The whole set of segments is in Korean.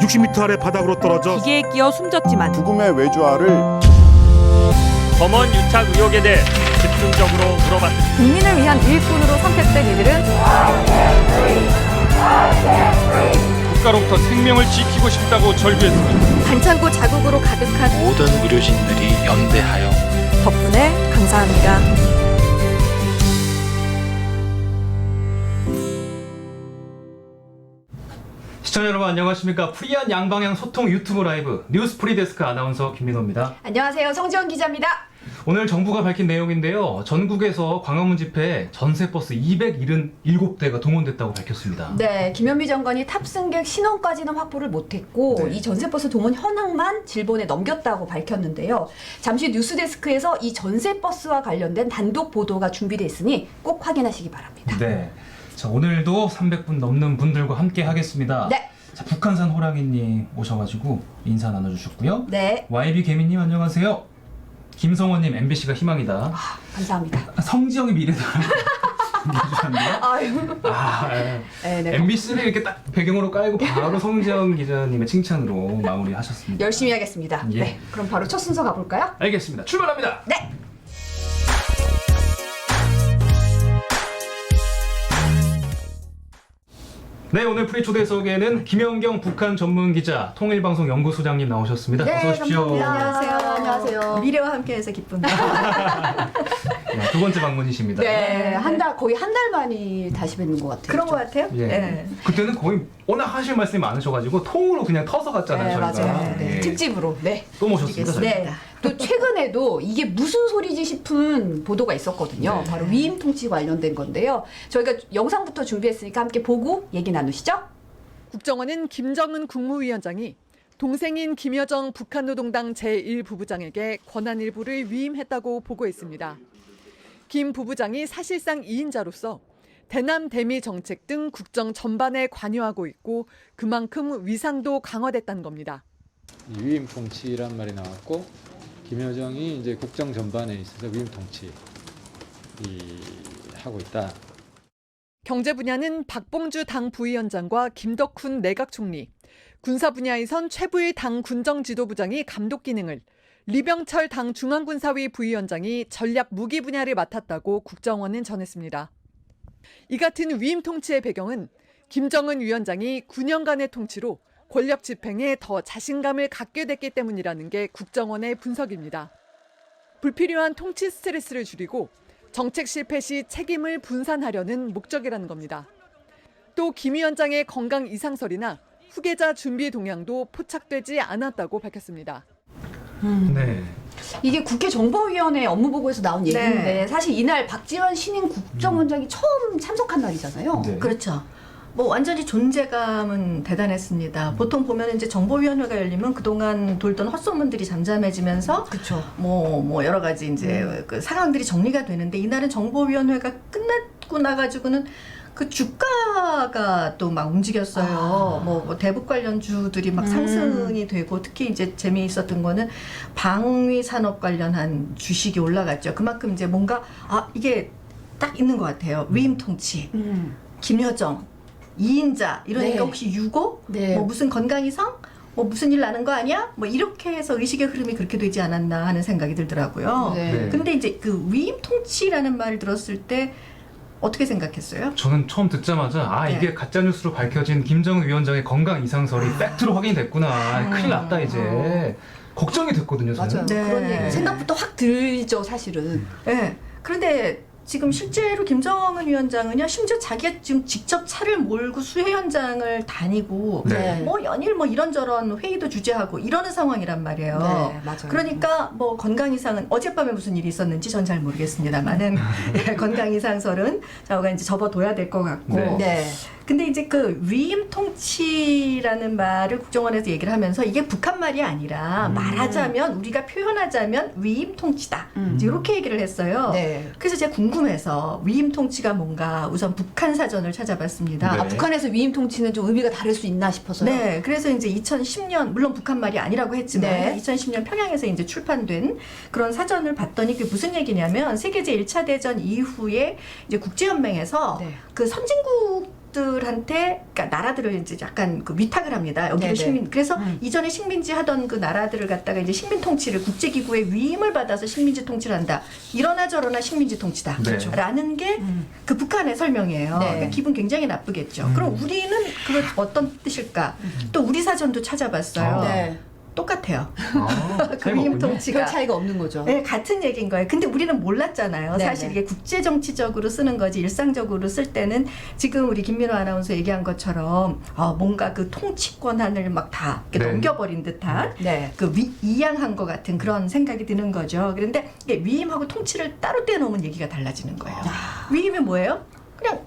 160m 아래 바닥으로 떨어져 기계에 끼어 숨졌지만 죽음의 외주화를 검언 유착 의혹에 대해 집중적으로 물어봤습니다. 국민을 위한 일꾼으로 선택된 이들은 국가로부터 생명을 지키고 싶다고 절규했습니다. 반창고 자국으로 가득한 모든 의료진들이 연대하여 덕분에 감사합니다. 시청자 여러분 안녕하십니까. 프리한 양방향 소통 유튜브 라이브 뉴스 프리데스크 아나운서 김민호입니다. 안녕하세요. 성지원 기자입니다. 오늘 정부가 밝힌 내용인데요. 전국에서 광화문 집회에 전세버스 277대가 동원됐다고 밝혔습니다. 네, 김현미 장관이 탑승객 신원까지는 확보를 못했고 네. 이 전세버스 동원 현황만 질본에 넘겼다고 밝혔는데요. 잠시 뉴스데스크에서 이 전세버스와 관련된 단독 보도가 준비되어 있으니 꼭 확인하시기 바랍니다. 네. 자, 오늘도 300분 넘는 분들과 함께 하겠습니다. 네. 자, 북한산 호랑이님 오셔가지고 인사 나눠주셨고요. 네. YB 개미님 안녕하세요. 김성원님 MBC가 희망이다. 아, 감사합니다. 성지영이 미래다. 해주셨는데요. 아유. 아, 네, 네. MBC를 이렇게 딱 배경으로 깔고 바로 성지영 기자님의 칭찬으로 마무리하셨습니다. 열심히 하겠습니다. 예. 네. 그럼 바로 첫 순서 가볼까요? 알겠습니다. 출발합니다. 네. 네, 오늘 프리 초대석에는 김연경 북한 전문 기자, 통일방송 연구소장님 나오셨습니다. 네, 어서 오십시오. 감사합니다. 안녕하세요. 미래와 함께해서 기쁩니다. 네, 두 번째 방문이십니다. 네, 거의 한 달 만이 다시 뵙는 것 같아요. 그런 것 같아요? 예. 네. 그때는 거의 워낙 하실 말씀이 많으셔가지고 통으로 그냥 터서 갔잖아요. 네, 저희가. 맞아요. 네. 예. 특집으로. 네. 또 모셨습니다. 저희가. 네. 또 최근에도 이게 무슨 소리지 싶은 보도가 있었거든요. 네. 바로 위임 통치 관련된 건데요. 저희가 영상부터 준비했으니까 함께 보고 얘기 나누시죠. 국정원은 김정은 국무위원장이 동생인 김여정 북한노동당 제1부부장에게 권한 일부를 위임했다고 보고했습니다. 김 부부장이 사실상 2인자로서 대남 대미 정책 등 국정 전반에 관여하고 있고 그만큼 위상도 강화됐다는 겁니다. 위임 통치란 말이 나왔고 김여정이 이제 국정 전반에 있어서 위임 통치 하고 있다. 경제 분야는 박봉주 당 부위원장과 김덕훈 내각 총리, 군사 분야에선 최부일 당 군정지도부장이 감독 기능을, 리병철 당 중앙군사위 부위원장이 전략 무기 분야를 맡았다고 국정원은 전했습니다. 이 같은 위임 통치의 배경은 김정은 위원장이 9년간의 통치로 권력 집행에 더 자신감을 갖게 됐기 때문이라는 게 국정원의 분석입니다. 불필요한 통치 스트레스를 줄이고 정책 실패 시 책임을 분산하려는 목적이라는 겁니다. 또 김 위원장의 건강 이상설이나 후계자 준비 동향도 포착되지 않았다고 밝혔습니다. 네. 이게 국회 정보위원회 업무보고에서 나온 얘기인데 네. 사실 이날 박지원 신임 국정원장이 처음 참석한 날이잖아요. 네. 그렇죠. 뭐 완전히 존재감은 대단했습니다. 보통 보면 이제 정보위원회가 열리면 그동안 돌던 헛소문들이 잠잠해지면서 그렇죠. 뭐 여러 가지 이제 그 상황들이 정리가 되는데 이날은 정보위원회가 끝났고 나가지고는 그 주가가 또 막 움직였어요. 뭐 대북 관련 주들이 막 상승이 되고 특히 이제 재미있었던 거는 방위 산업 관련한 주식이 올라갔죠. 그만큼 이제 뭔가 이게 딱 있는 것 같아요. 위임 통치, 김여정, 2인자 이러니까 네. 혹시 유고, 네. 뭐 무슨 건강 이상, 뭐 무슨 일 나는 거 아니야? 뭐 이렇게 해서 의식의 흐름이 그렇게 되지 않았나 하는 생각이 들더라고요. 네. 근데 이제 그 위임 통치라는 말을 들었을 때 어떻게 생각했어요? 저는 처음 듣자마자 네. 이게 가짜뉴스로 밝혀진 김정은 위원장의 건강 이상설이 팩트로 확인이 됐구나. 큰일 났다 이제. 걱정이 됐거든요. 저는. 맞아요. 네. 그런 얘기 생각부터 확 들죠, 사실은. 네. 그런데 지금 실제로 김정은 위원장은요, 심지어 자기가 지금 직접 차를 몰고 수해 현장을 다니고, 네. 뭐 연일 뭐 이런저런 회의도 주재하고 이러는 상황이란 말이에요. 네, 맞아요. 그러니까 뭐 건강 이상은 어젯밤에 무슨 일이 있었는지 전 잘 모르겠습니다만은 건강 이상설은 저가 이제 접어둬야 될 것 같고. 네. 네. 근데 이제 그 위임 통치라는 말을 국정원에서 얘기를 하면서 이게 북한 말이 아니라 말하자면 우리가 표현하자면 위임 통치다. 이제 이렇게 얘기를 했어요. 네. 그래서 제가 궁금해서 위임 통치가 뭔가 우선 북한 사전을 찾아봤습니다. 네. 북한에서 위임 통치는 좀 의미가 다를 수 있나 싶어서요. 네, 그래서 이제 2010년 물론 북한 말이 아니라고 했지만 네. 2010년 평양에서 이제 출판된 그런 사전을 봤더니 그게 무슨 얘기냐면 세계 제1차 대전 이후에 이제 국제연맹에서 네. 그 선진국 지역들한테 그러니까 나라들을 이제 약간 그 위탁을 합니다. 여기도 네네. 식민 그래서 이전에 식민지 하던 그 나라들을 갖다가 이제 식민 통치를 국제기구의 위임을 받아서 식민지 통치를 한다. 이러나 저러나 식민지 통치다. 네. 라는 게 그 북한의 설명이에요. 네. 그러니까 기분 굉장히 나쁘겠죠. 그럼 우리는 그거 어떤 뜻일까? 또 우리 사전도 찾아봤어요. 아. 네. 똑같아요. 아, 그 위임 통치가 별 차이가 없는 거죠. 네, 같은 얘기인 거예요. 근데 우리는 몰랐잖아요. 네네. 사실 이게 국제 정치적으로 쓰는 거지 일상적으로 쓸 때는 지금 우리 김민호 아나운서 얘기한 것처럼 뭔가 그 통치 권한을 막 다 네. 넘겨버린 듯한 네. 그 이양한 것 같은 그런 생각이 드는 거죠. 그런데 이게 위임하고 통치를 따로 떼놓으면 얘기가 달라지는 거예요. 위임이 뭐예요? 그냥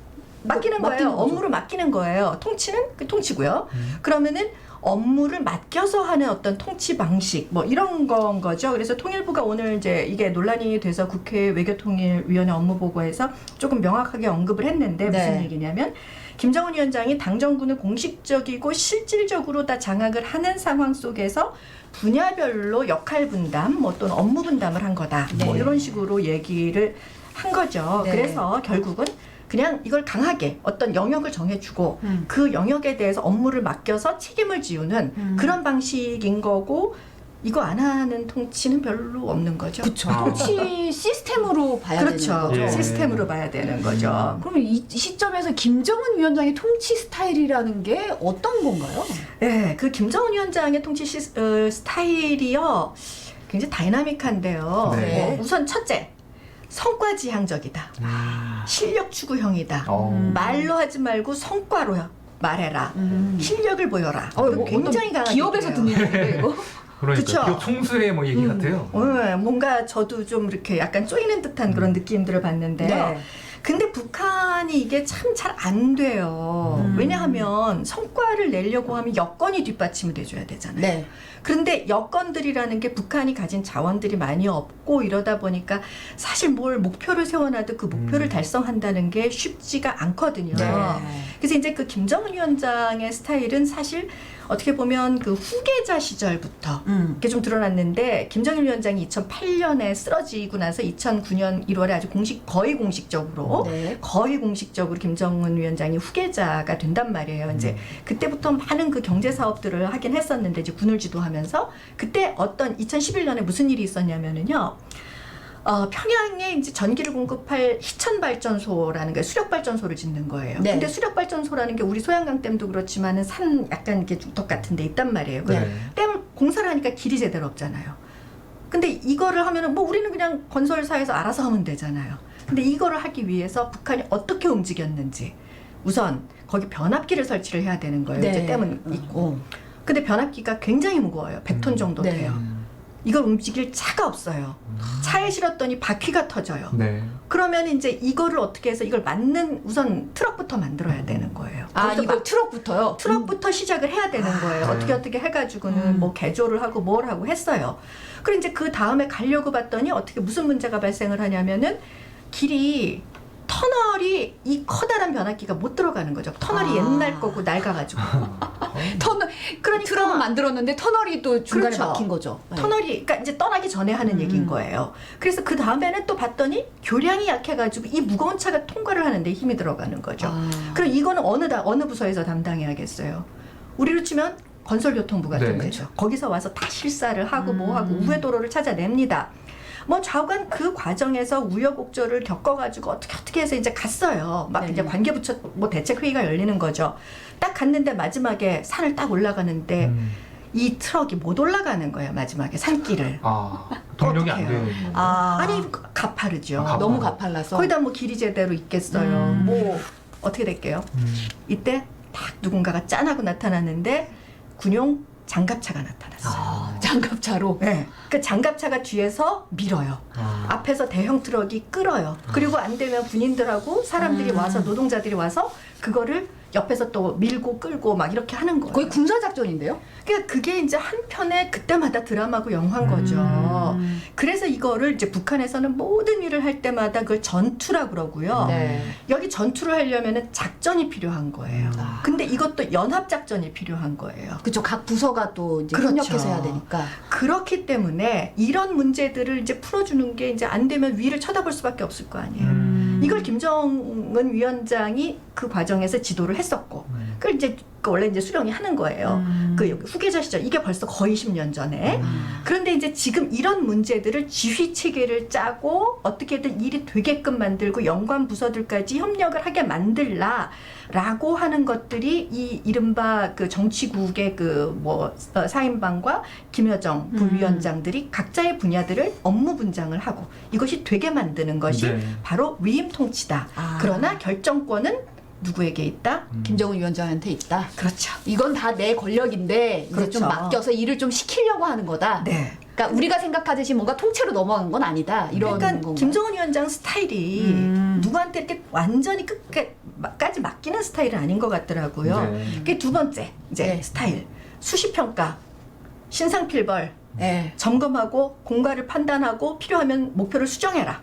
맡기는 거예요. 맡기는 거죠. 업무를 맡기는 거예요. 통치는 그 통치고요. 그러면은 업무를 맡겨서 하는 어떤 통치 방식 뭐 이런 건 거죠. 그래서 통일부가 오늘 이제 이게 논란이 돼서 국회 외교통일위원회 업무보고에서 조금 명확하게 언급을 했는데 무슨 네. 얘기냐면 김정은 위원장이 당정군을 공식적이고 실질적으로 다 장악을 하는 상황 속에서 분야별로 역할 분담 뭐 또는 업무 분담을 한 거다. 뭐 네. 이런 식으로 얘기를 한 거죠. 네. 그래서 결국은 그냥 이걸 강하게 어떤 영역을 정해주고 그 영역에 대해서 업무를 맡겨서 책임을 지우는 그런 방식인 거고 이거 안 하는 통치는 별로 없는 거죠. 그렇죠. 아. 통치 시스템으로 봐야 그렇죠. 되는 거죠. 예. 시스템으로 봐야 되는 거죠. 그러면 이 시점에서 김정은 위원장의 통치 스타일이라는 게 어떤 건가요? 네, 그 김정은 위원장의 통치 스타일이요 굉장히 다이나믹한데요. 네. 우선 첫째. 성과지향적이다. 실력 추구형이다. 말로 하지 말고 성과로 말해라. 실력을 보여라. 뭐 굉장히 어떤 강하게 기업에서 그래요. 듣는 얘기인데 이거. 그러니까 그쵸? 기업 총수의 뭐 얘기 같아요. 뭔가 저도 좀 이렇게 약간 쪼이는 듯한 그런 느낌들을 봤는데요. 네. 근데 북한이 이게 참 잘 안 돼요. 왜냐하면 성과를 내려고 하면 여건이 뒷받침이 돼줘야 되잖아요. 네. 그런데 여건들이라는 게 북한이 가진 자원들이 많이 없고 이러다 보니까 사실 뭘 목표를 세워놔도 그 목표를 달성한다는 게 쉽지가 않거든요. 네. 그래서 이제 그 김정은 위원장의 스타일은 사실 어떻게 보면 그 후계자 시절부터 이게 좀 드러났는데 김정일 위원장이 2008년에 쓰러지고 나서 2009년 1월에 아주 거의 공식적으로 네. 거의 공식적으로 김정은 위원장이 후계자가 된단 말이에요. 이제 그때부터 많은 그 경제 사업들을 하긴 했었는데 이제 군을 지도하면서 그때 어떤 2011년에 무슨 일이 있었냐면은요. 평양에 이제 전기를 공급할 희천 발전소라는 게 수력 발전소를 짓는 거예요. 네. 근데 수력 발전소라는 게 우리 소양강 댐도 그렇지만은 산 약간 이렇게 중턱 같은 데 있단 말이에요. 그 네. 댐을 공사를 하니까 길이 제대로 없잖아요. 근데 이거를 하면은 뭐 우리는 그냥 건설사에서 알아서 하면 되잖아요. 근데 이거를 하기 위해서 북한이 어떻게 움직였는지 우선 거기 변압기를 설치를 해야 되는 거예요. 이제 댐은 있고. 근데 변압기가 굉장히 무거워요. 100톤 정도 네. 돼요. 이걸 움직일 차가 없어요. 차에 실었더니 바퀴가 터져요. 네. 그러면 이제 이거를 어떻게 해서 이걸 맞는 우선 트럭부터 만들어야 되는 거예요. 거기서 이거 트럭부터요? 트럭부터 시작을 해야 되는 거예요. 어떻게 해가지고는 뭐 개조를 하고 뭘 하고 했어요. 그리고 이제 그 다음에 가려고 봤더니 어떻게 무슨 문제가 발생을 하냐면은 길이 터널이 이 커다란 변압기가 못 들어가는 거죠. 터널이 옛날 거고 낡아가지고. 터널 그러니까 트럭은 만들었는데 터널이 또 중간에 그렇죠. 막힌 거죠. 네. 터널이 그러니까 이제 떠나기 전에 하는 얘기인 거예요. 그래서 그 다음에는 또 봤더니 교량이 약해가지고 이 무거운 차가 통과를 하는데 힘이 들어가는 거죠. 그럼 이거는 어느 부서에서 담당해야겠어요. 우리로 치면 건설교통부 같은 네. 거죠. 거기서 와서 다 실사를 하고 뭐 하고 우회도로를 찾아냅니다. 뭐 좌우간 그 과정에서 우여곡절을 겪어가지고 어떻게 해서 이제 갔어요. 막 네. 이제 관계부처 뭐 대책회의가 열리는 거죠. 딱 갔는데 마지막에 산을 딱 올라가는데 이 트럭이 못 올라가는 거예요. 마지막에 산길을. 동력이 안 어떡해요? 돼요. 아니 가파르죠. 너무 가팔라서. 거기다 뭐 길이 제대로 있겠어요. 뭐 어떻게 될게요? 이때 딱 누군가가 짠하고 나타났는데 군용 장갑차가 나타났어요. 장갑차로. 네. 그 장갑차가 뒤에서 밀어요. 앞에서 대형 트럭이 끌어요. 그리고 안 되면 군인들하고 사람들이 와서 노동자들이 와서 그거를 옆에서 또 밀고 끌고 막 이렇게 하는 거예요. 거의 군사 작전인데요? 그러니까 그게 이제 한편의 그때마다 드라마고 영화인 거죠. 그래서 이거를 이제 북한에서는 모든 일을 할 때마다 그걸 전투라고 그러고요. 네. 여기 전투를 하려면은 작전이 필요한 거예요. 근데 이것도 연합 작전이 필요한 거예요. 그렇죠. 각 부서가 또 이제 그렇죠. 협력해서 해야 되니까. 그렇기 때문에 이런 문제들을 이제 풀어주는 게 이제 안 되면 위를 쳐다볼 수밖에 없을 거 아니에요. 이걸 김정은 위원장이 그 과정에서 지도를 했었고, 그걸 이제 원래 이제 수령이 하는 거예요. 그 후계자 시절, 이게 벌써 거의 10년 전에. 그런데 이제 지금 이런 문제들을 지휘 체계를 짜고 어떻게든 일이 되게끔 만들고 연관 부서들까지 협력을 하게 만들라라고 하는 것들이 이 이른바 그 정치국의 그 뭐 사인방과 김여정 부위원장들이 각자의 분야들을 업무 분장을 하고 이것이 되게 만드는 것이 네. 바로 위임 통치다. 아. 그러나 결정권은 누구에게 있다? 김정은 위원장한테 있다. 그렇죠. 이건 다 내 권력인데 이제 그렇죠. 좀 맡겨서 일을 좀 시키려고 하는 거다. 네. 그러니까 우리가 생각하듯이 뭔가 통째로 넘어간 건 아니다. 이런 그러니까 건가요? 김정은 위원장 스타일이 누구한테 이렇게 완전히 끝까지 맡기는 스타일은 아닌 것 같더라고요. 네. 그게 두 번째 이제 네. 스타일. 수시평가, 신상필벌, 네. 점검하고 공과를 판단하고 필요하면 목표를 수정해라.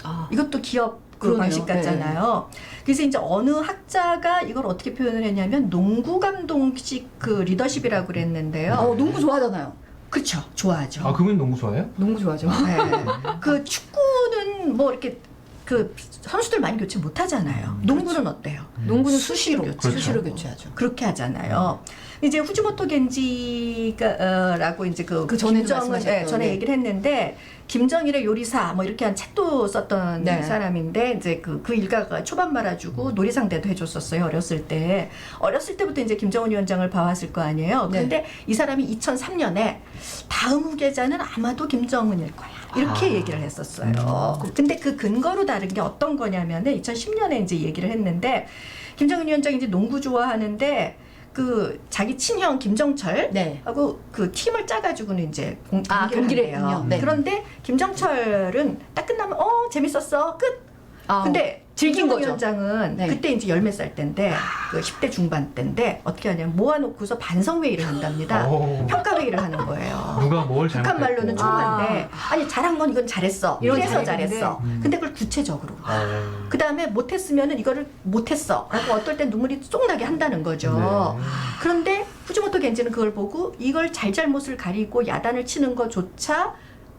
아. 이것도 기업 그 그러네요. 방식 같잖아요. 그래서 이제 어느 학자가 이걸 어떻게 표현을 했냐면 농구 감독식 그 리더십이라고 그랬는데요. 농구 좋아하잖아요. 그렇죠. 좋아하죠. 아 그분 농구 좋아해요? 농구 좋아하죠. 네. 그 축구는 뭐 이렇게 그 선수들 많이 교체 못 하잖아요. 농구는 어때요? 농구는 수시로 수시로, 교체. 수시로 교체하죠. 그렇게 하잖아요. 이제 후지모토 겐지가 라고 이제 그 전에도 김정은 말씀하셨던, 전에 네. 얘기를 했는데 김정일의 요리사 뭐 이렇게 한 책도 썼던 네. 사람인데 이제 그 일가가 초반 말아주고 놀이상대도 해줬었어요. 어렸을 때. 어렸을 때부터 이제 김정은 위원장을 봐왔을 거 아니에요. 네. 그런데 이 사람이 2003년에 다음 후계자는 아마도 김정은일 거야. 이렇게 얘기를 했었어요. 근데 그 근거로 다른 게 어떤 거냐면은 2010년에 이제 얘기를 했는데 김정은 위원장이 이제 농구 좋아하는데 그 자기 친형 김정철 네. 하고 그 팀을 짜가지고는 이제 경기를 한대요. 했군요. 네. 그런데 김정철은 딱 끝나면 재밌었어 끝. 아, 근데 즐긴 김정은 거죠. 위원장은 네. 그때 이제 10몇 살 때인데 그 10대 중반 때인데 어떻게 하냐면 모아놓고서 반성회의를 한답니다. 오. 평가회의를 하는 거예요. 누가 뭘 북한 말로는 잘못했고. 총한데 아니 잘한 건 이건 잘했어. 이건 이래서 잘했는데. 잘했어. 근데 그걸 구체적으로. 어. 그 다음에 못했으면은 이거를 못했어. 라고 어떨 땐 눈물이 쏙 나게 한다는 거죠. 네. 그런데 후지모토 겐지는 그걸 보고 이걸 잘잘못을 가리고 야단을 치는 것조차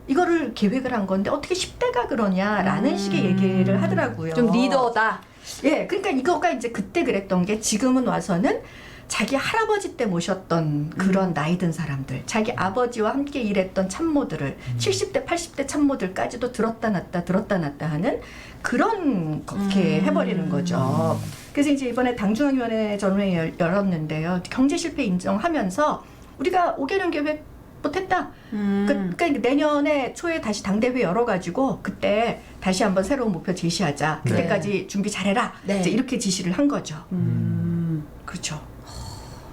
이거를 계획을 한 건데 어떻게 10대가 그러냐라는 식의 얘기를 하더라고요. 좀 리더다. 예, 그러니까 이거가 이제 그때 그랬던 게 지금은 와서는 자기 할아버지 때 모셨던 그런 나이 든 사람들, 자기 아버지와 함께 일했던 참모들을 70대, 80대 참모들까지도 들었다 놨다 하는 그런 그렇게 해버리는 거죠. 그래서 이제 이번에 당중앙위원회 전회를 열었는데요. 경제 실패 인정하면서 우리가 5개년 계획 못했다. 그러니까 내년에 초에 다시 당대회 열어가지고 그때 다시 한번 새로운 목표 제시하자. 그때까지 준비 잘해라. 네. 이제 이렇게 지시를 한 거죠. 그렇죠.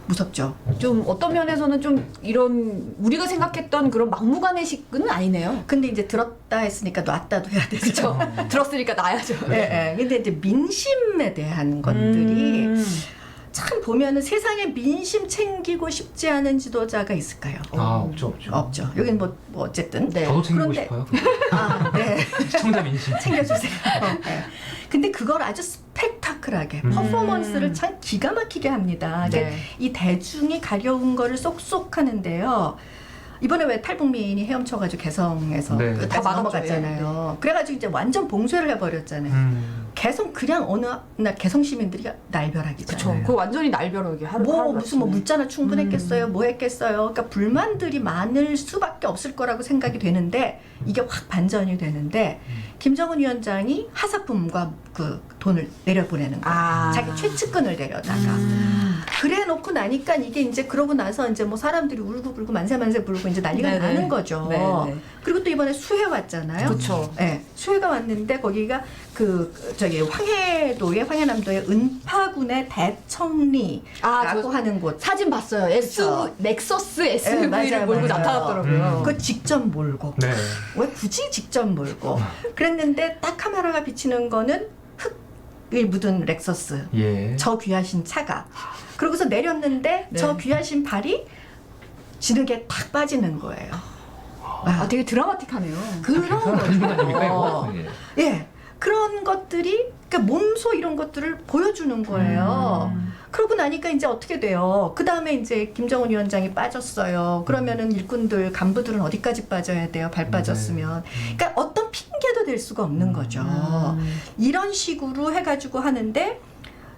무섭죠. 좀 어떤 면에서는 좀 이런 우리가 생각했던 그런 막무가내식은 아니네요. 근데 이제 들었다 했으니까 놨다도 해야 되죠. 들었으니까 나야죠. 예, 예. 근데 이제 민심에 대한 것들이 참 보면은 세상에 민심 챙기고 싶지 않은 지도자가 있을까요? 없죠. 없죠. 여긴 뭐 어쨌든. 네. 저도 챙기고 그런데- 싶어요. 아, 네. 시청자 민심. 챙겨주세요. 네. 근데 그걸 아주 스펙타클하게 퍼포먼스를 참 기가 막히게 합니다. 네. 그러니까 이 대중이 가려운 거를 쏙쏙 하는데요. 이번에 왜 탈북민이 헤엄쳐가지고 개성에서 네. 끝까지 다 막았죠. 넘어갔잖아요. 그래가지고 이제 완전 봉쇄를 해버렸잖아요. 개성 그냥 어느 날 개성 시민들이 날벼락이잖아요. 그쵸. 그거 완전히 날벼락이 하루 뭐 무슨 뭐 물자나 충분했겠어요, 뭐 했겠어요. 그러니까 불만들이 많을 수밖에 없을 거라고 생각이 되는데 이게 확 반전이 되는데 김정은 위원장이 하사품과 그 돈을 내려보내는 거예요. 아. 자기 최측근을 내려다가 그래 놓고 나니까 이게 이제 그러고 나서 이제 뭐 사람들이 울고불고 만세만세 불고 이제 난리가 네네. 나는 거죠. 네네. 그리고 또 이번에 수해 왔잖아요. 그쵸. 네, 수해가 왔는데 거기가 저기 황해남도의 은파군의 대청리라고 하는 곳. 사진 봤어요. 그쵸. 넥서스 네, SUV를 맞아요, 몰고 맞아요. 나타났더라고요. 그거 직접 몰고. 네. 왜 굳이 직접 몰고. 그랬는데 딱 카메라가 비치는 거는 흙을 묻은 렉서스. 예. 저 귀하신 차가. 그러고서 내렸는데 네. 저 귀하신 발이 진흙에 탁 빠지는 거예요. 아, 되게 드라마틱하네요. 그런 아닙니까 거죠. 이거? 예. 예. 그런 것들이, 그러니까 몸소 이런 것들을 보여주는 거예요. 그러고 나니까 이제 어떻게 돼요? 그 다음에 이제 김정은 위원장이 빠졌어요. 그러면은 일꾼들, 간부들은 어디까지 빠져야 돼요? 발 빠졌으면. 그러니까 어떤 핑계도 아무것도 될 수가 없는 거죠. 이런 식으로 해가지고 하는데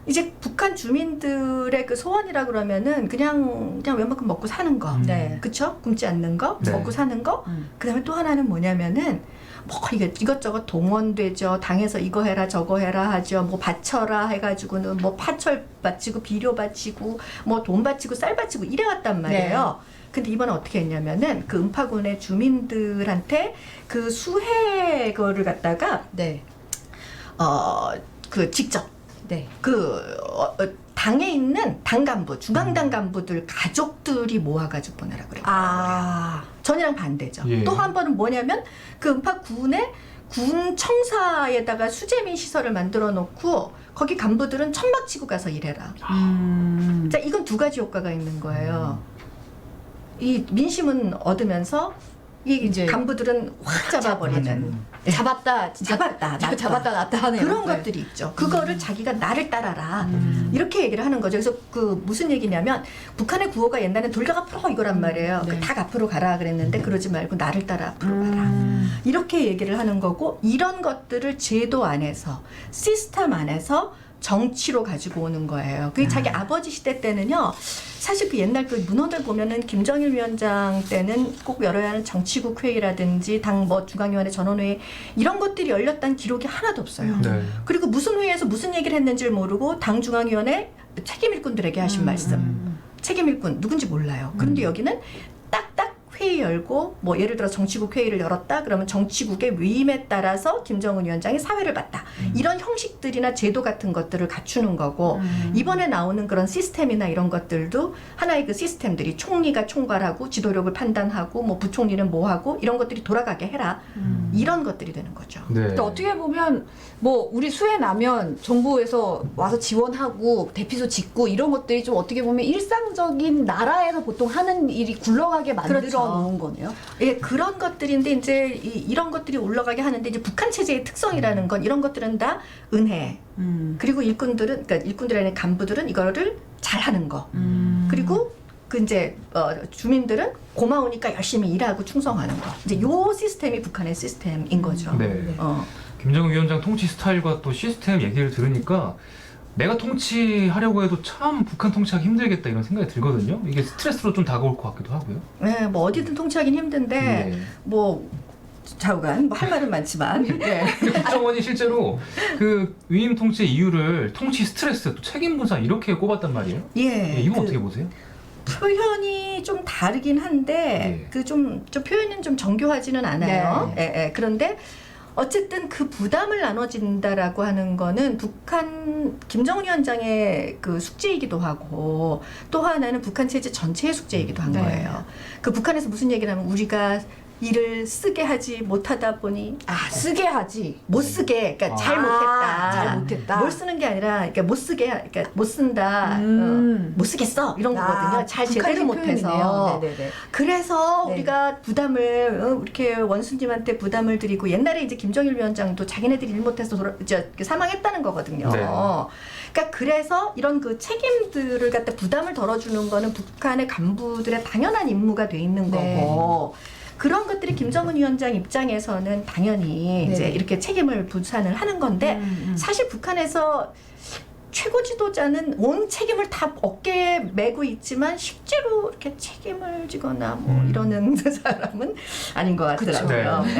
이제 북한 주민들의 그 소원이라 그러면은 그냥 웬만큼 먹고 사는 거, 네. 그쵸? 굶지 않는 거, 네. 먹고 사는 거. 그다음에 또 하나는 뭐냐면은 뭐 이것저것 동원되죠. 당에서 이거 해라 저거 해라 하죠. 뭐 바쳐라 해가지고는 뭐 파철 바치고 비료 바치고 뭐 돈 바치고 쌀 바치고 이래왔단 말이에요. 근데 이번에 어떻게 했냐면은 그 음파군의 주민들한테 그 수해 거를 갖다가 네. 그 직접 네. 당에 있는 당 간부, 중앙당 간부들 가족들이 모아가지고 보내라 그래요. 전이랑 반대죠. 예. 또 한 번은 뭐냐면 그 음파군의 군 청사에다가 수재민 시설을 만들어 놓고 거기 간부들은 천막 치고 가서 일해라. 자, 이건 두 가지 효과가 있는 거예요. 이 민심은 얻으면서 이 이제 간부들은 확 잡아버리는. 잡았다, 진짜 잡았다, 잡았다 놨다 하네요. 그런 네. 것들이 있죠. 그거를 자기가 나를 따라라. 이렇게 얘기를 하는 거죠. 그래서 그 무슨 얘기냐면 북한의 구호가 옛날엔 돌격 앞으로 이거란 말이에요. 네. 그 닭 앞으로 가라 그랬는데 그러지 말고 나를 따라 앞으로 가라. 이렇게 얘기를 하는 거고 이런 것들을 제도 안에서 시스템 안에서 정치로 가지고 오는 거예요. 그게 자기 아버지 시대 때는요. 사실 그 옛날 그 문헌을 보면은 김정일 위원장 때는 꼭 열어야 하는 정치국 회의라든지 당 뭐 중앙위원회 전원회의 이런 것들이 열렸다는 기록이 하나도 없어요. 네. 그리고 무슨 회의에서 무슨 얘기를 했는지를 모르고 당 중앙위원회 책임 일꾼들에게 하신 말씀. 책임 일꾼 누군지 몰라요. 그런데 여기는 딱딱 회의 열고 뭐 예를 들어 정치국 회의를 열었다 그러면 정치국의 위임에 따라서 김정은 위원장이 사회를 봤다. 이런 형식들이나 제도 같은 것들을 갖추는 거고 이번에 나오는 그런 시스템이나 이런 것들도 하나의 그 시스템들이 총리가 총괄하고 지도력을 판단하고 뭐 부총리는 뭐 하고 이런 것들이 돌아가게 해라. 이런 것들이 되는 거죠. 네. 근데 어떻게 보면 뭐 우리 수해 나면 정부에서 와서 지원하고 대피소 짓고 이런 것들이 좀 어떻게 보면 일상적인 나라에서 보통 하는 일이 굴러가게 만들어 그렇죠. 놓은 거네요. 예, 그런 것들인데 이제 이런 것들이 올라가게 하는데 이제 북한 체제의 특성이라는 건 이런 것들은 다 은혜. 그리고 일꾼들은 그러니까 일꾼들 안에 간부들은 이거를 잘하는 거. 그리고 그 이제 주민들은 고마우니까 열심히 일하고 충성하는 거. 이제 요 시스템이 북한의 시스템인 거죠. 네. 어. 김정은 위원장 통치 스타일과 또 시스템 얘기를 들으니까 내가 통치하려고 해도 참 북한 통치하기 힘들겠다 이런 생각이 들거든요. 이게 스트레스로 좀 다가올 것 같기도 하고요. 네, 뭐 어디든 통치하긴 힘든데 네. 뭐 좌우간 뭐 할 말은 많지만 네. 국정원이 실제로 그 위임 통치 이유를 통치 스트레스 또 책임 분산 이렇게 꼽았단 말이에요. 예, 이건 그 어떻게 보세요? 표현이 좀 다르긴 한데 예. 그 좀 표현은 좀 정교하지는 않아요. 네. 예, 그런데 어쨌든 그 부담을 나눠진다라고 하는 거는 북한 김정은 위원장의 그 숙제이기도 하고 또 하나는 북한 체제 전체의 숙제이기도 한 네. 거예요. 그 북한에서 무슨 얘기를 하면 우리가 일을 쓰게 하지 못하다 보니 쓰게 하지. 못 쓰게, 그러니까 잘 못했다. 잘 못했다. 뭘 쓰는 게 아니라, 그러니까 못 쓰게, 그러니까 못 쓴다, 못 쓰겠어 이런 거거든요. 잘 제대로 못해서. 네네네. 그래서 네. 우리가 부담을 이렇게 원수님한테 부담을 드리고 옛날에 이제 김정일 위원장도 자기네들이 일 못해서 사망했다는 거거든요. 네. 그러니까 그래서 이런 그 책임들을 갖다 부담을 덜어주는 거는 북한의 간부들의 당연한 임무가 돼 있는 네. 거고. 그런 것들이 김정은 위원장 입장에서는 당연히 네. 이제 이렇게 책임을 분산을 하는 건데 사실 북한에서 최고 지도자는 온 책임을 다 어깨에 메고 있지만 실제로 이렇게 책임을 지거나 뭐 이러는 사람은 아닌 것 같더라고요. 그쵸.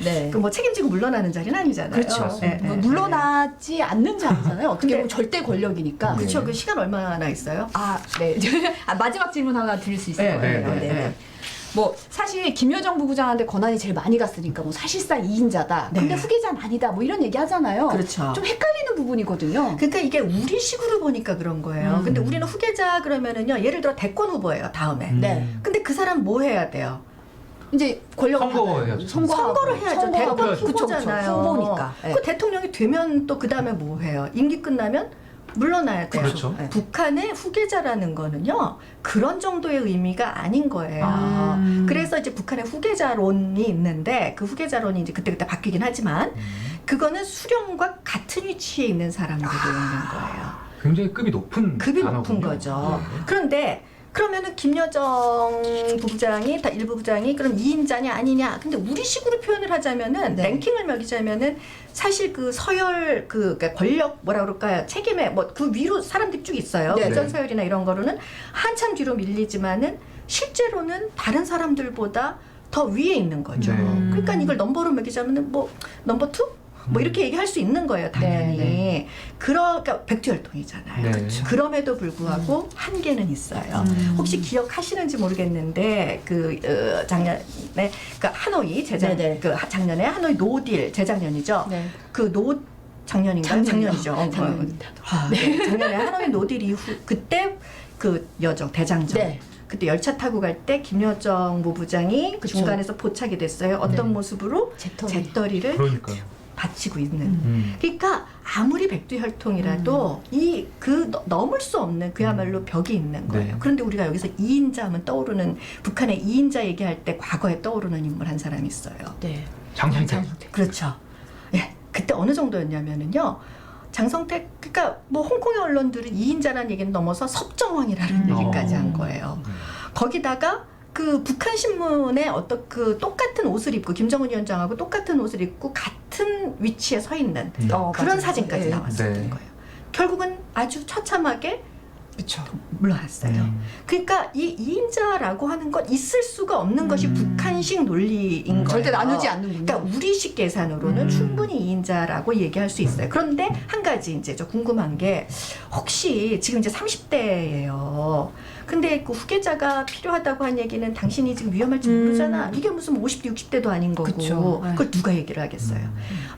네. 그 뭐 책임지고 물러나는 자리는 아니잖아요. 그렇죠. 예, 예, 물러나지 않는 자리잖아요. 어떻게 근데- 보면 절대 권력이니까. 그렇죠. 그 시간 얼마나 있어요? 네. 마지막 질문 하나 드릴 수 있을 네, 거예요. 네, 네, 네. 네. 뭐 사실 김여정 부부장한테 권한이 제일 많이 갔으니까 뭐 사실상 2인자다. 네. 근데 후계자는 아니다. 뭐 이런 얘기 하잖아요. 그렇죠. 좀 헷갈리는 부분이거든요. 그러니까 이게 우리식으로 보니까 그런 거예요. 근데 우리는 후계자 그러면은요, 예를 들어 대권 후보예요, 다음에. 네. 근데 그 사람 뭐 해야 돼요? 이제 권력을 선거해야죠. 받아요. 선거를 해야죠. 대권 후보잖아요. 후보니까. 네. 그 대통령이 되면 또 그 다음에 뭐 해요? 임기 끝나면 물러나야 돼요. 그렇죠. 네. 북한의 후계자라는 거는요, 그런 정도의 의미가 아닌 거예요. 그래서 이제 북한의 후계자론이 있는데 그 후계자론이 이제 그때그때 바뀌긴 하지만 그거는 수령과 같은 위치에 있는 사람들이 있는 거예요. 굉장히 급이 높은 급이 단어군요. 높은 거죠. 네. 그런데 그러면은 김여정 부부장이 다 일부 부장이 그럼 2인자냐 아니냐. 근데 우리식으로 표현을 하자면은 네. 랭킹을 매기자면은 사실 그 서열 그러니까 권력 뭐라 그럴까요? 책임에 뭐 그 위로 사람들이 쭉 있어요. 네. 부전 서열이나 이런 거로는 한참 뒤로 밀리지만은 실제로는 다른 사람들보다 더 위에 있는 거죠. 네. 그러니까 이걸 넘버로 매기자면은 뭐 넘버 2? 뭐 이렇게 얘기할 수 있는 거예요, 당연히. 네, 그러니까 백두혈통이잖아요. 네. 그렇죠. 그럼에도 불구하고 한계는 있어요. 혹시 기억하시는지 모르겠는데 작년에 그 하노이 네네. 작년에 하노이 노딜 재작년이죠. 네. 그 작년인가요? 작년이요. 작년이죠. 작년입니다. 작년에 하노이 노딜 이후 그때 그 여정 대장정. 네. 그때 열차 타고 갈 때 김여정 부부장이 그쵸. 중간에서 포착이 됐어요. 어떤 네. 모습으로 재떨이. 재떨이를 그러니까요. 받치고 있는. 음. 그러니까 아무리 백두혈통이라도 넘을 수 없는 그야말로 벽이 있는 거예요. 네. 그런데 우리가 여기서 2인자 하면 떠오르는 북한의 2인자 얘기할 때 과거에 떠오르는 인물 한 사람이 있어요. 네. 장성택. 그렇죠. 예, 그때 어느 정도였냐면은요. 장성택 그러니까 뭐 홍콩의 언론들은 2인자라는 얘기는 넘어서 섭정왕이라는 얘기까지 한 거예요. 거기다가 그 북한 신문에 어떤 그 똑같은 옷을 입고 김정은 위원장하고 똑같은 옷을 입고 같은 위치에 서 있는 그런 맞아요. 사진까지 네. 나왔었던 네. 거예요. 결국은 아주 처참하게 그렇죠. 물러났어요. 그러니까 그러니까 이 2인자라고 하는 건 있을 수가 없는 것이 북한식 논리인 거예요. 절대 나누지 않는군요. 그러니까 우리식 계산으로는 충분히 2인자라고 얘기할 수 있어요. 그런데 한 가지 이제 저 궁금한 게 혹시 지금 이제 30대예요. 근데 그 후계자가 필요하다고 한 얘기는 당신이 지금 위험할지 모르잖아. 이게 무슨 50대, 60대도 아닌 거고. 그쵸. 그걸 누가 얘기를 하겠어요.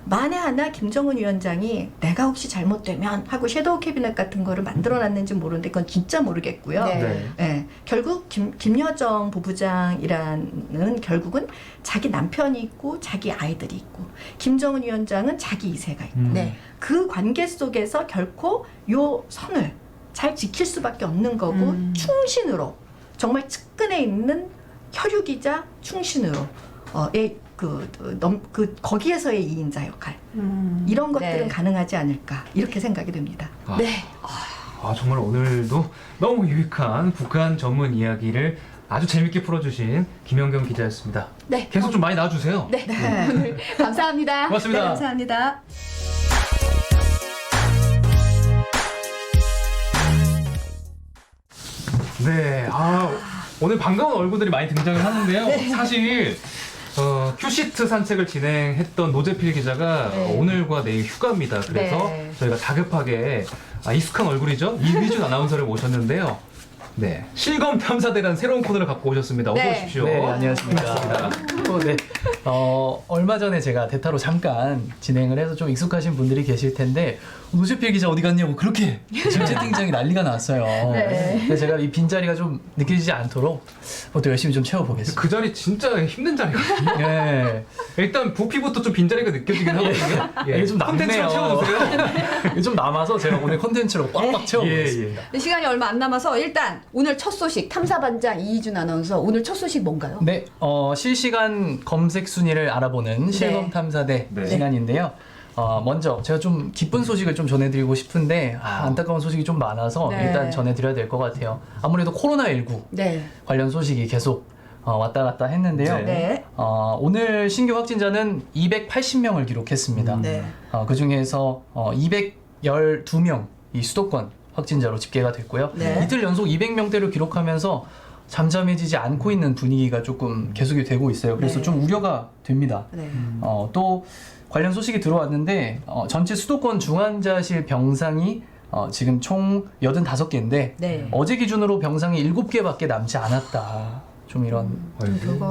만에 하나 김정은 위원장이 내가 혹시 잘못되면 하고 섀도우 캐비넷 같은 거를 만들어놨는지 모르는데 그건 진짜 모르겠고요. 네. 네. 예, 결국 김여정 부부장이라는 결국은 자기 남편이 있고 자기 아이들이 있고 김정은 위원장은 자기 2세가 있고 네. 그 관계 속에서 결코 요 선을 잘 지킬 수밖에 없는 거고 충신으로 정말 측근에 있는 혈육이자 충신으로 거기에서의 2인자 역할 이런 것들은 네. 가능하지 않을까 이렇게 생각이 됩니다. 아, 네. 아, 정말 오늘도 너무 유익한 북한 전문 이야기를 아주 재밌게 풀어주신 김연경 기자였습니다. 네. 계속 좀 많이 나와주세요. 네. 네. 오늘 감사합니다. 고맙습니다. 네, 감사합니다. 네, 오늘 반가운 얼굴들이 많이 등장을 하는데요. 사실 큐시트 산책을 진행했던 노재필 기자가 네. 오늘과 내일 휴가입니다. 그래서 네. 저희가 다급하게 익숙한 얼굴이죠. 이휘준 아나운서를 모셨는데요. 네, 실검 탐사대라는 새로운 코너를 갖고 오셨습니다. 어서 네. 오십시오. 네, 안녕하십니까. 네. 얼마 전에 제가 대타로 잠깐 진행을 해서 좀 익숙하신 분들이 계실 텐데 노재필 기자 어디 갔냐고 그렇게 지금 채팅창이 난리가 났어요. 네. 그래서 제가 이 빈자리가 좀 느껴지지 않도록 또 열심히 좀 채워보겠습니다. 그 자리 진짜 힘든 자리거든요. 네. 일단 부피부터 좀 빈자리가 느껴지긴 하거든요. 이게 좀 콘텐츠로 남네요. 채워주세요. 이게 좀 남아서 제가 오늘 콘텐츠로 꽉꽉 채워보겠습니다. 네, 시간이 얼마 안 남아서 일단 오늘 첫 소식 탐사반장 이희준 아나운서 오늘 첫 소식 뭔가요? 네, 실시간 검색 순위를 알아보는 실검 탐사대 네. 시간인데요. 먼저 제가 좀 기쁜 소식을 좀 전해드리고 싶은데 안타까운 소식이 좀 많아서 네. 일단 전해드려야 될 것 같아요. 아무래도 코로나19 네. 관련 소식이 계속 왔다 갔다 했는데요. 네. 오늘 신규 확진자는 280명을 기록했습니다. 네. 그 중에서 212명 이 수도권 확진자로 집계가 됐고요. 네. 이틀 연속 200명대를 기록하면서 잠잠해지지 않고 있는 분위기가 조금 계속이 되고 있어요. 그래서 네. 좀 우려가 됩니다. 네. 또 관련 소식이 들어왔는데 전체 수도권 중환자실 병상이 지금 총 85개인데 네. 어제 기준으로 병상이 7개밖에 남지 않았다. 좀 이런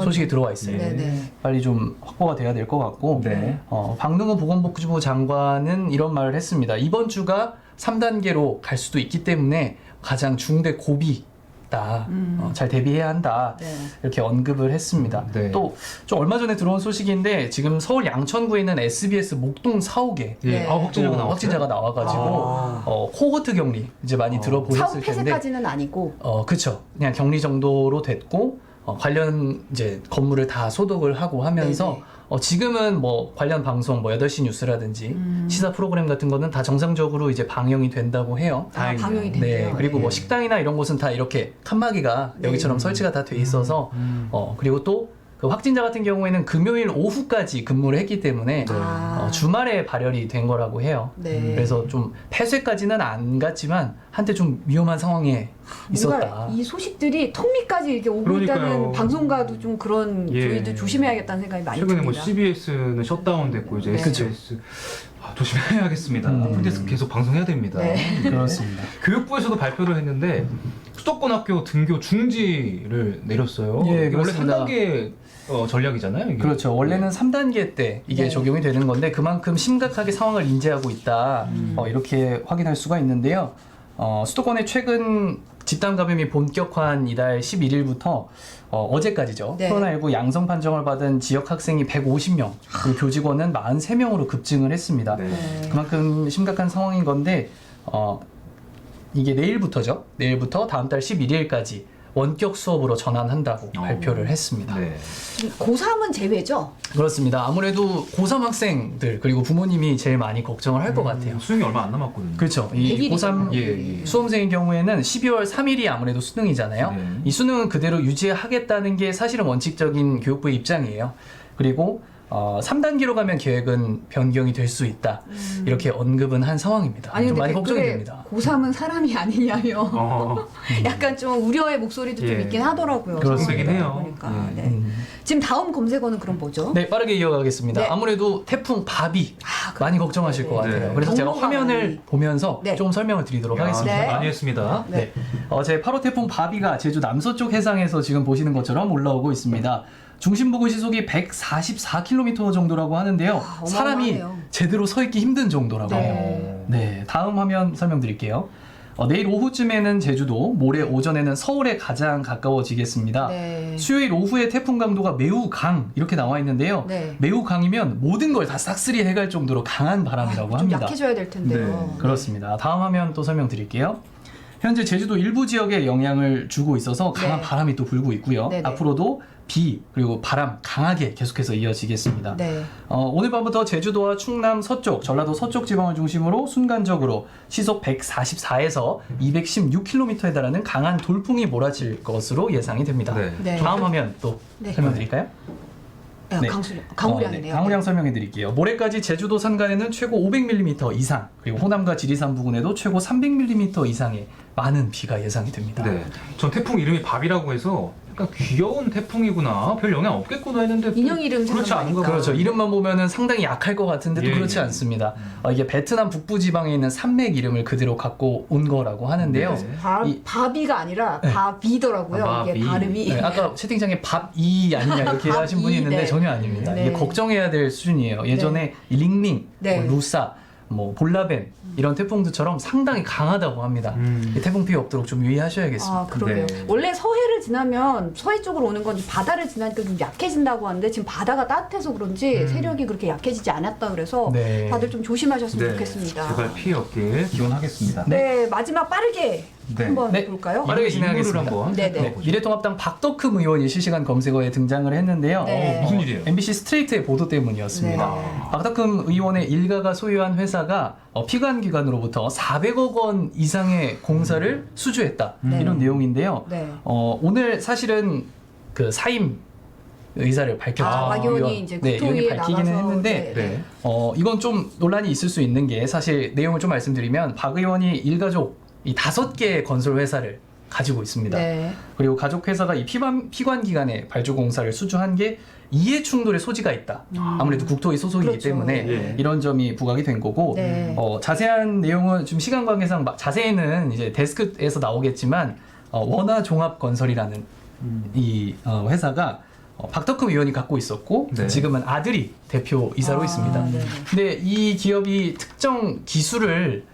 소식이 들어와 있어요. 네, 네. 빨리 좀 확보가 돼야 될 것 같고 네. 박능호 보건복지부 장관은 이런 말을 했습니다. 이번 주가 3단계로 갈 수도 있기 때문에 가장 중대 고비다. 잘 대비해야 한다. 네. 이렇게 언급을 했습니다. 네. 또 좀 얼마 전에 들어온 소식인데 지금 서울 양천구에 있는 SBS 목동 사옥에 예. 네. 확진자가 나왔어요. 확진자가 나와가지고 코호트 격리 이제 많이 사업 들어보셨을 텐데 폐쇄까지는 아니고 그쵸. 그냥 격리 정도로 됐고, 관련 이제 건물을 다 소독을 하고 하면서 지금은 뭐 관련 방송 뭐 8시 뉴스라든지 시사 프로그램 같은 거는 다 정상적으로 이제 방영이 된다고 해요. 아, 방영이 네, 된대요. 그리고 뭐 식당이나 이런 곳은 다 이렇게 칸막이가 여기처럼 설치가 다 돼 있어서 그리고 또 그 확진자 같은 경우에는 금요일 오후까지 근무를 했기 때문에 주말에 발열이 된 거라고 해요. 네. 그래서 좀 폐쇄까지는 안 갔지만 한때 좀 위험한 상황에 있었다. 뭔가 이 소식들이 턱밑까지 이렇게 오고 그러니까요. 있다는 방송가도 좀 그런 예. 저희도 조심해야겠다는 생각이 많이 최근에 듭니다. 뭐 CBS는 셧다운됐고 이제 네. SBS 조심해야겠습니다. 콘텐츠 계속 방송해야 됩니다. 네. 그렇습니다. 교육부에서도 발표를 했는데 수도권 학교 등교 중지를 내렸어요. 예, 이게 원래 그렇습니다. 3단계 전략이잖아요. 이게. 그렇죠. 원래는 3단계 때 이게 네. 적용이 되는 건데 그만큼 심각하게 상황을 인지하고 있다. 이렇게 확인할 수가 있는데요. 수도권의 최근 집단 감염이 본격화한 이달 11일부터 어제까지죠. 네. 코로나19 양성 판정을 받은 지역 학생이 150명, 그리고 교직원은 43명으로 급증을 했습니다. 네. 그만큼 심각한 상황인 건데 이게 내일부터죠. 내일부터 다음 달 11일까지 원격 수업으로 전환한다고 발표를 했습니다. 네. 고3은 제외죠? 그렇습니다. 아무래도 고3 학생들 그리고 부모님이 제일 많이 걱정을 할 것 같아요. 수능이 얼마 안 남았거든요. 그렇죠. 이 100일이죠. 고3 예. 수험생의 경우에는 12월 3일이 아무래도 수능이잖아요. 네. 이 수능은 그대로 유지하겠다는 게 사실은 원칙적인 교육부의 입장이에요. 그리고 3단계로 가면 계획은 변경이 될 수 있다. 이렇게 언급은 한 상황입니다. 아니 좀 근데 많이 걱정이 댓글에 됩니다. 고3은 사람이 아니냐며 어, 약간 좀 우려의 목소리도 좀 예. 있긴 하더라고요. 그렇습니다. 상황을 보니까. 예. 네. 지금 다음 검색어는 그럼 뭐죠? 네, 빠르게 이어가겠습니다. 네. 아무래도 태풍 바비 많이 걱정하실 것 같아요. 네. 그래서 제가 경로가 화면을 많이. 보면서 네. 조금 설명을 드리도록 하겠습니다. 네. 많이 했습니다. 네. 제 8호 태풍 바비가 제주 남서쪽 해상에서 지금 보시는 것처럼 올라오고 있습니다. 중심부근 시속이 144km 정도라고 하는데요. 어마어마하네요. 사람이 제대로 서 있기 힘든 정도라고 네. 해요. 네, 다음 화면 설명드릴게요. 내일 오후쯤에는 제주도, 모레 오전에는 서울에 가장 가까워지겠습니다. 네. 수요일 오후에 태풍 강도가 매우 강 이렇게 나와 있는데요. 네. 매우 강이면 모든 걸 다 싹쓸이 해갈 정도로 강한 바람이라고 좀 합니다. 약해져야 될 텐데요. 네. 그렇습니다. 다음 화면 또 설명드릴게요. 현재 제주도 일부 지역에 영향을 주고 있어서 강한 네. 바람이 또 불고 있고요. 네네. 앞으로도 비 그리고 바람 강하게 계속해서 이어지겠습니다. 네. 오늘 밤부터 제주도와 충남 서쪽, 전라도 서쪽 지방을 중심으로 순간적으로 시속 144에서 216km에 달하는 강한 돌풍이 몰아칠 것으로 예상이 됩니다. 네. 네. 다음 화면 또 네. 설명드릴까요? 네. 강우량이네요. 강우량 설명해 드릴게요. 모레까지 제주도 산간에는 최고 500mm 이상, 그리고 호남과 지리산 부근에도 최고 300mm 이상의 많은 비가 예상이 됩니다. 네. 전 태풍 이름이 밥이라고 해서 약간 귀여운 태풍이구나, 별 영향 없겠구나 했는데 또 인형 이름 그렇지 않은 거 생각나니까. 그렇죠. 이름만 보면은 상당히 약할 것 같은데도 예, 그렇지 예. 않습니다. 이게 베트남 북부 지방에 있는 산맥 이름을 그대로 갖고 온 거라고 하는데요. 네. 바비가 아니라 네. 바비더라고요. 바비. 이게 발음이. 네, 아까 채팅창에 밥이 아니냐 이렇게 밥이, 하신 분이 있는데 네. 전혀 아닙니다. 네. 이게 걱정해야 될 수준이에요. 예전에 링링, 네. 뭐 루사, 뭐 볼라벤 이런 태풍들처럼 상당히 강하다고 합니다. 이 태풍 피해 없도록 좀 유의하셔야겠습니다. 아, 그러게요. 네. 원래 서해를 지나면 서해 쪽으로 오는 건 바다를 지나니까 좀 약해진다고 하는데 지금 바다가 따뜻해서 그런지 세력이 그렇게 약해지지 않았다 그래서 네. 다들 좀 조심하셨으면 네. 좋겠습니다. 제발 피해 없길 기원하겠습니다. 네, 마지막 빠르게 네. 한번 네. 볼까요? 빠르게 인물을 진행하겠습니다. 한번 네네. 들어보죠. 미래통합당 박덕흠 의원이 실시간 검색어에 등장을 했는데요. 네. 무슨 일이에요? MBC 스트레이트의 보도 때문이었습니다. 네. 박덕흠 의원의 일가가 소유한 회사가 피관기관으로부터 400억 원 이상의 공사를 수주했다. 네. 이런 내용인데요. 네. 오늘 사실은 그 사임 의사를 밝혔죠. 박 의원이 이제 네, 국토위에 의원이 밝히기는 나가서 했는데 네. 이건 좀 논란이 있을 수 있는 게 사실 내용을 좀 말씀드리면 박 의원이 일가족 이 5개의 건설 회사를 가지고 있습니다. 네. 그리고 가족 회사가 이 피관 기관에 발주 공사를 수주한 게 이해 충돌의 소지가 있다. 아무래도 국토위 소속이기 그렇죠. 때문에 예. 이런 점이 부각이 된 거고 네. 자세한 내용은 좀 시간 관계상 자세히는 이제 데스크에서 나오겠지만 원화종합건설이라는 이 회사가 박덕흠 의원이 갖고 있었고 네. 지금은 아들이 대표이사로 있습니다. 네. 근데 이 기업이 특정 기술을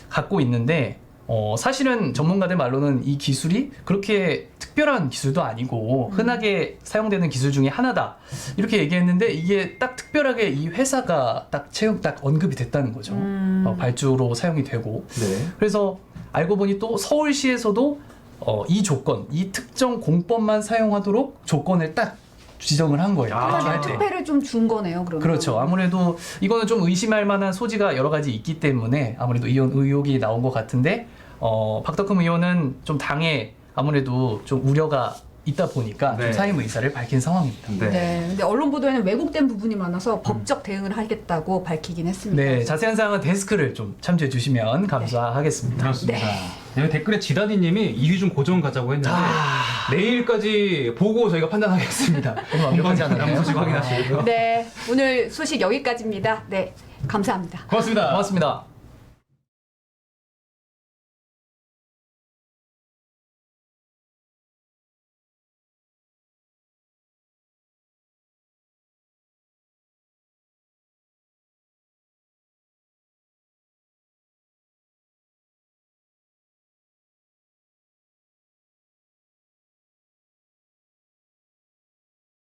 갖고 있는데 사실은 전문가들 말로는 이 기술이 그렇게 특별한 기술도 아니고 흔하게 사용되는 기술 중에 하나다 이렇게 얘기했는데 이게 딱 특별하게 이 회사가 딱 언급이 됐다는 거죠. 발주로 사용이 되고 네. 그래서 알고 보니 또 서울시에서도 이 조건, 이 특정 공법만 사용하도록 조건을 딱 지정을 한 거예요. 하나의 네. 특혜를 좀 준 거네요. 그러면. 그렇죠. 아무래도 이거는 좀 의심할 만한 소지가 여러 가지 있기 때문에 아무래도 이런 의혹이 나온 것 같은데 박덕흠 의원은 좀 당에 아무래도 좀 우려가 있다 보니까 네. 좀 사임 의사를 밝힌 상황입니다. 네. 근데 언론 보도에는 왜곡된 부분이 많아서 법적 대응을 하겠다고 밝히긴 했습니다. 네, 자세한 사항은 데스크를 좀 참조해 주시면 감사하겠습니다. 그렇습니다. 여기 댓글에 지다니님이 이휘중 고정 가자고 했는데 내일까지 보고 저희가 판단하겠습니다. 오늘 완벽하지 않았나요? 소식 확인하시고요. 네. 오늘 소식 여기까지입니다. 네. 감사합니다. 고맙습니다. 고맙습니다.